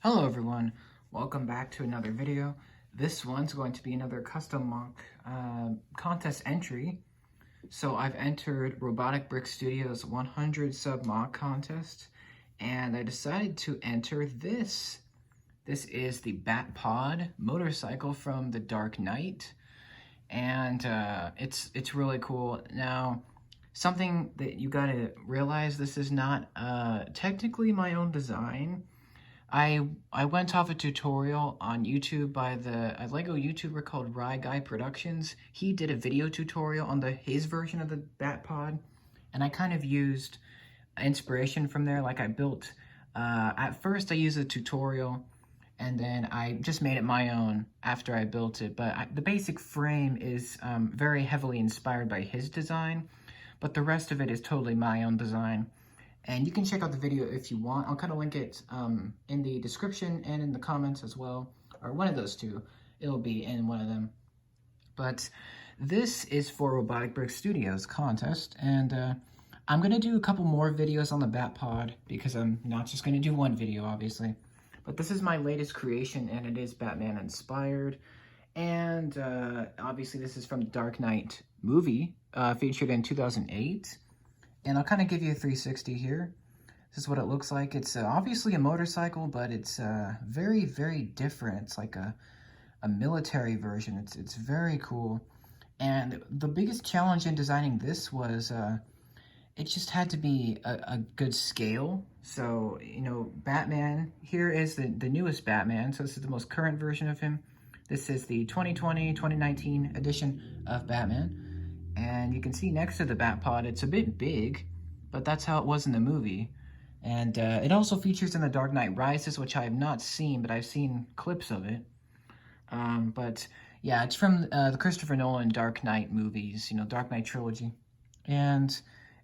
Hello everyone, welcome back to another video. This one's going to be another custom MOC contest entry. So I've entered RoboticBrickStudios 100 sub MOC contest, and I decided to enter this. This is the Bat Pod motorcycle from The Dark Knight, and it's really cool. Now, something that you gotta realize, this is not technically my own design. I went off a tutorial on YouTube by a Lego YouTuber called Rye Guy Productions. He did a video tutorial on his version of the Bat Pod, and I kind of used inspiration from there. Like I built, at first I used a tutorial, and then I just made it my own after I built it. But the basic frame is very heavily inspired by his design, but the rest of it is totally my own design. And you can check out the video if you want. I'll kind of link it in the description and in the comments as well, or one of those two. It'll be in one of them. But this is for Robotic Brick Studios contest, and I'm gonna do a couple more videos on the Bat Pod because I'm not just gonna do one video, obviously. But this is my latest creation, and it is Batman inspired. And obviously this is from the Dark Knight movie, featured in 2008. And I'll kind of give you a 360 here. This is what it looks like. It's obviously a motorcycle, but it's very, very different. It's like a military version. It's very cool. And the biggest challenge in designing this was it just had to be a good scale. So, you know, Batman, here is the newest Batman. So this is the most current version of him. This is the 2020-2019 edition of Batman. And you can see next to the Bat Pod, it's a bit big, but that's how it was in the movie. And it also features in The Dark Knight Rises, which I have not seen, but I've seen clips of it. But yeah, it's from the Christopher Nolan Dark Knight movies, you know, Dark Knight trilogy. And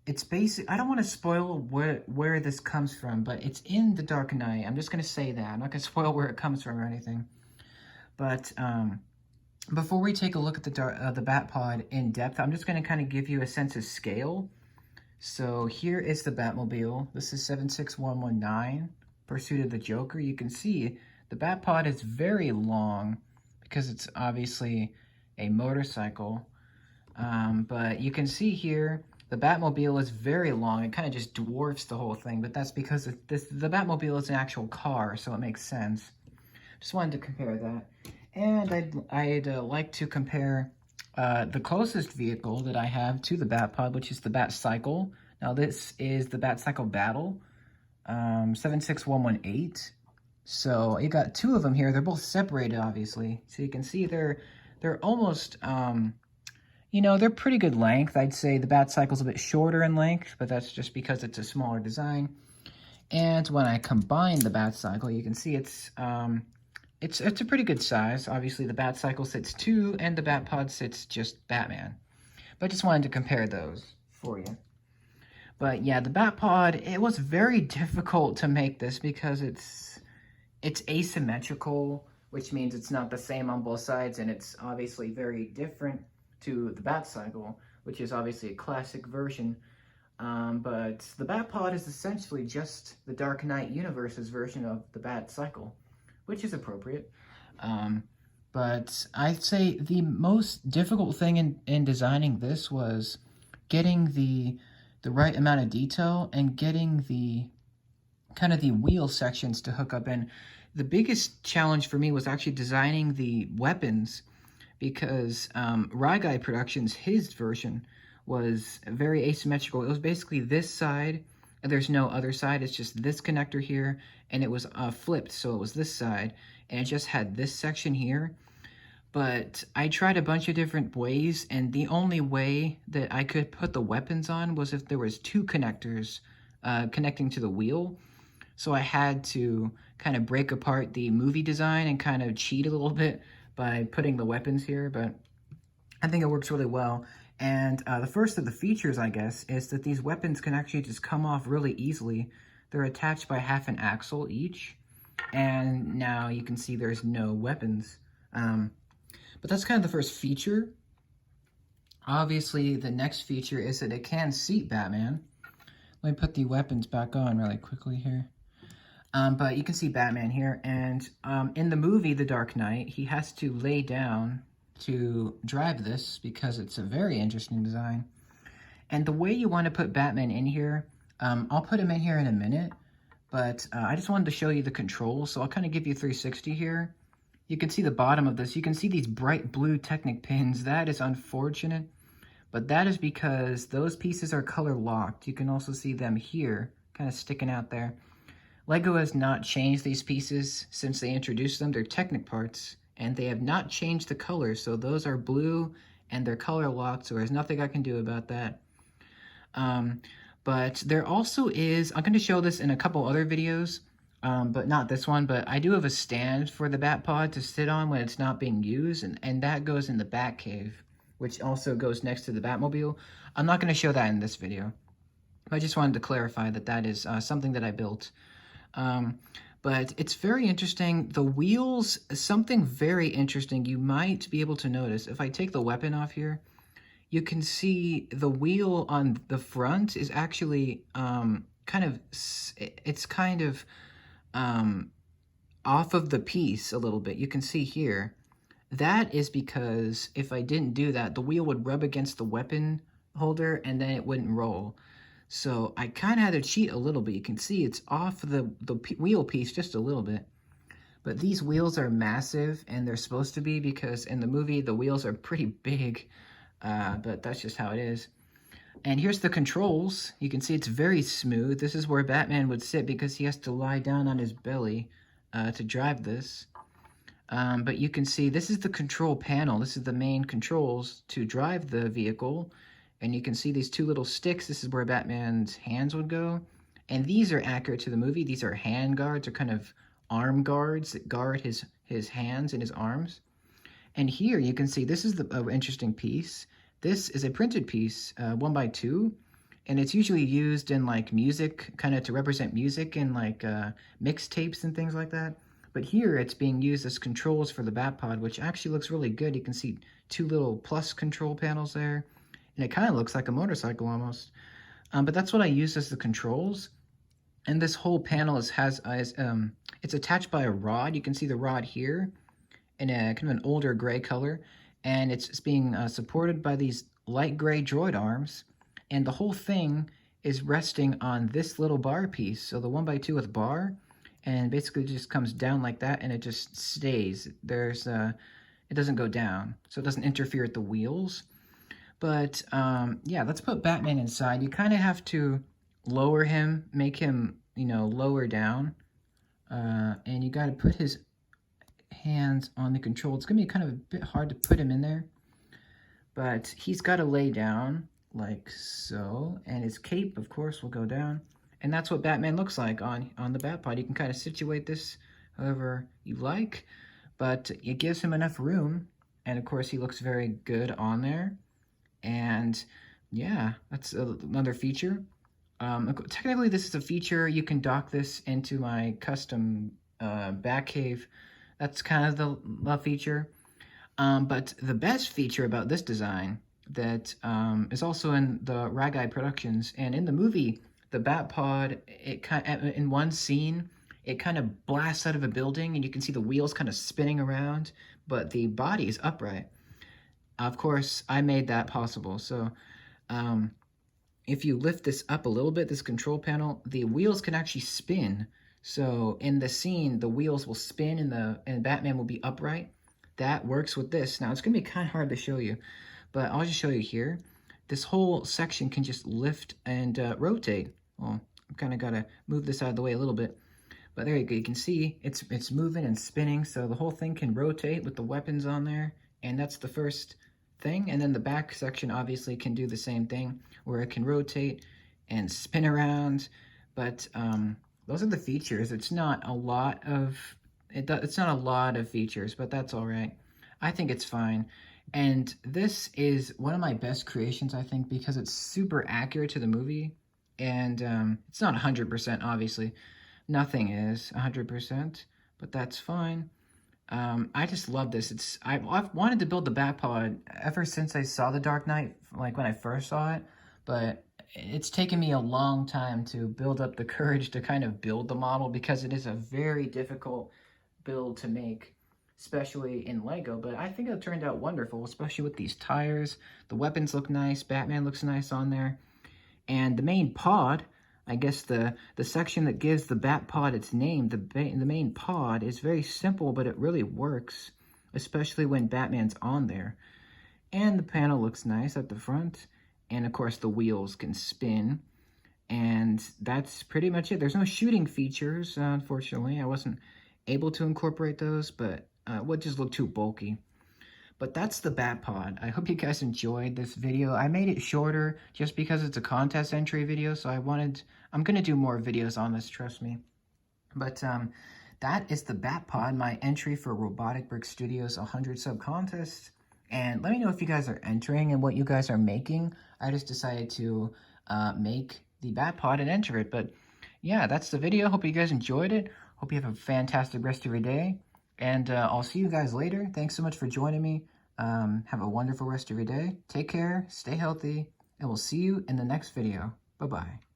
it's I don't want to spoil where this comes from, but it's in The Dark Knight. I'm just going to say that. I'm not going to spoil where it comes from or anything. But before we take a look at the Bat Pod in depth, I'm just going to kind of give you a sense of scale. So here is the Batmobile. This is 76119, Pursuit of the Joker. You can see the Bat Pod is very long because it's obviously a motorcycle. But you can see here the Batmobile is very long. It kind of just dwarfs the whole thing, but that's because the Batmobile is an actual car, so it makes sense. Just wanted to compare that. And I'd like to compare the closest vehicle that I have to the Bat Pod, which is the Bat Cycle. Now this is the Bat Cycle Battle, 76118. So you got two of them here. They're both separated, obviously. So you can see they're almost, you know, they're pretty good length. I'd say the Bat Cycle's a bit shorter in length, but that's just because it's a smaller design. And when I combine the Bat Cycle, you can see it's a pretty good size. Obviously, the Bat Cycle sits two, and the Bat Pod sits just Batman. But I just wanted to compare those for you. But yeah, the Bat Pod, it was very difficult to make this because it's asymmetrical, which means it's not the same on both sides, and it's obviously very different to the Bat Cycle, which is obviously a classic version. But the Bat Pod is essentially just the Dark Knight universe's version of the Bat Cycle, which is appropriate. But I'd say the most difficult thing in designing this was getting the right amount of detail and getting the kind of the wheel sections to hook up. And the biggest challenge for me was actually designing the weapons, because Rye Guy Productions, his version, was very asymmetrical. It was basically this side, and there's no other side. It's just this connector here, and it was flipped, so it was this side, and it just had this section here. But I tried a bunch of different ways, and the only way that I could put the weapons on was if there was two connectors connecting to the wheel. So I had to kind of break apart the movie design and kind of cheat a little bit by putting the weapons here, but I think it works really well. And the first of the features, I guess, is that these weapons can actually just come off really easily. They're attached by half an axle each, and now you can see there's no weapons. But that's kind of the first feature. Obviously, the next feature is that it can seat Batman. Let me put the weapons back on really quickly here. But you can see Batman here, and in the movie The Dark Knight, he has to lay down to drive this because it's a very interesting design. And the way you want to put Batman in here, I'll put him in here in a minute, but I just wanted to show you the controls, so I'll kind of give you 360 here. You can see the bottom of this. You can see these bright blue Technic pins. That is unfortunate, but that is because those pieces are color locked. You can also see them here, kind of sticking out there. LEGO has not changed these pieces since they introduced them. They're Technic parts, and they have not changed the color, so those are blue, and they're color locked, so there's nothing I can do about that. But there also is, I'm going to show this in a couple other videos, but not this one, but I do have a stand for the Batpod to sit on when it's not being used, and that goes in the Batcave, which also goes next to the Batmobile. I'm not going to show that in this video. I just wanted to clarify that that is something that I built. But it's very interesting. The wheels, something very interesting you might be able to notice. If I take the weapon off here, you can see the wheel on the front is actually it's kind of off of the piece a little bit. You can see here. That is because if I didn't do that, the wheel would rub against the weapon holder and then it wouldn't roll. So I kind of had to cheat a little bit. You can see it's off the wheel piece just a little bit. But these wheels are massive, and they're supposed to be because in the movie, the wheels are pretty big. But that's just how it is. And here's the controls. You can see it's very smooth. This is where Batman would sit because he has to lie down on his belly to drive this. But you can see this is the control panel. This is the main controls to drive the vehicle. And you can see these two little sticks. This is where Batman's hands would go. And these are accurate to the movie. These are hand guards, or kind of arm guards that guard his hands and his arms. And here you can see this is the interesting piece. This is a printed piece, 1x2. And it's usually used in like music, kind of to represent music in like mixtapes and things like that. But here it's being used as controls for the Batpod, which actually looks really good. You can see two little plus control panels there. And it kind of looks like a motorcycle almost. But that's what I use as the controls. And this whole panel it's attached by a rod. You can see the rod here in a kind of an older gray color. And it's being supported by these light gray droid arms. And the whole thing is resting on this little bar piece. So the 1x2 with bar. And basically just comes down like that, and it just stays. It doesn't go down. So it doesn't interfere with the wheels. But, yeah, let's put Batman inside. You kind of have to lower him, make him, lower down. And you got to put his hands on the control. It's going to be kind of a bit hard to put him in there. But he's got to lay down like so. And his cape, of course, will go down. And that's what Batman looks like on the Batpod. You can kind of situate this however you like. But it gives him enough room. And, of course, he looks very good on there. And yeah, that's another feature. Technically, this is a feature. You can dock this into my custom Batcave. That's kind of the feature. But the best feature about this design that is also in the Ragai Productions and in the movie, the Batpod, in one scene, it kind of blasts out of a building, and you can see the wheels kind of spinning around, but the body is upright. Of course, I made that possible. So if you lift this up a little bit, this control panel, the wheels can actually spin. So in the scene, the wheels will spin and Batman will be upright. That works with this. Now, it's going to be kind of hard to show you, but I'll just show you here. This whole section can just lift and rotate. Well, I've kind of got to move this out of the way a little bit. But there you go. You can see it's moving and spinning, so the whole thing can rotate with the weapons on there. And that's the first thing. And then the back section obviously can do the same thing, where it can rotate and spin around. But those are the features. It's not a lot of features, but that's all right. I think it's fine. And this is one of my best creations, I think, because it's super accurate to the movie. And it's not 100%, obviously. Nothing is 100%, but that's fine. I just love this. I've wanted to build the Batpod ever since I saw The Dark Knight, like when I first saw it. But it's taken me a long time to build up the courage to kind of build the model because it is a very difficult build to make, especially in Lego, but I think it turned out wonderful, especially with these tires. The weapons look nice, Batman looks nice on there, and the main pod, I guess the section that gives the Bat Pod its name, the main pod, is very simple, but it really works, especially when Batman's on there. And the panel looks nice at the front, and of course the wheels can spin, and that's pretty much it. There's no shooting features, unfortunately. I wasn't able to incorporate those, but would just look too bulky. But that's the Bat Pod. I hope you guys enjoyed this video. I made it shorter just because it's a contest entry video, so I'm gonna do more videos on this, trust me. But that is the Bat Pod, my entry for Robotic Brick Studios 100 sub contest. And let me know if you guys are entering and what you guys are making. I just decided to make the Bat Pod and enter it. But yeah, that's the video. Hope you guys enjoyed it. Hope you have a fantastic rest of your day. And I'll see you guys later. Thanks so much for joining me. Have a wonderful rest of your day. Take care, stay healthy, and we'll see you in the next video. Bye-bye.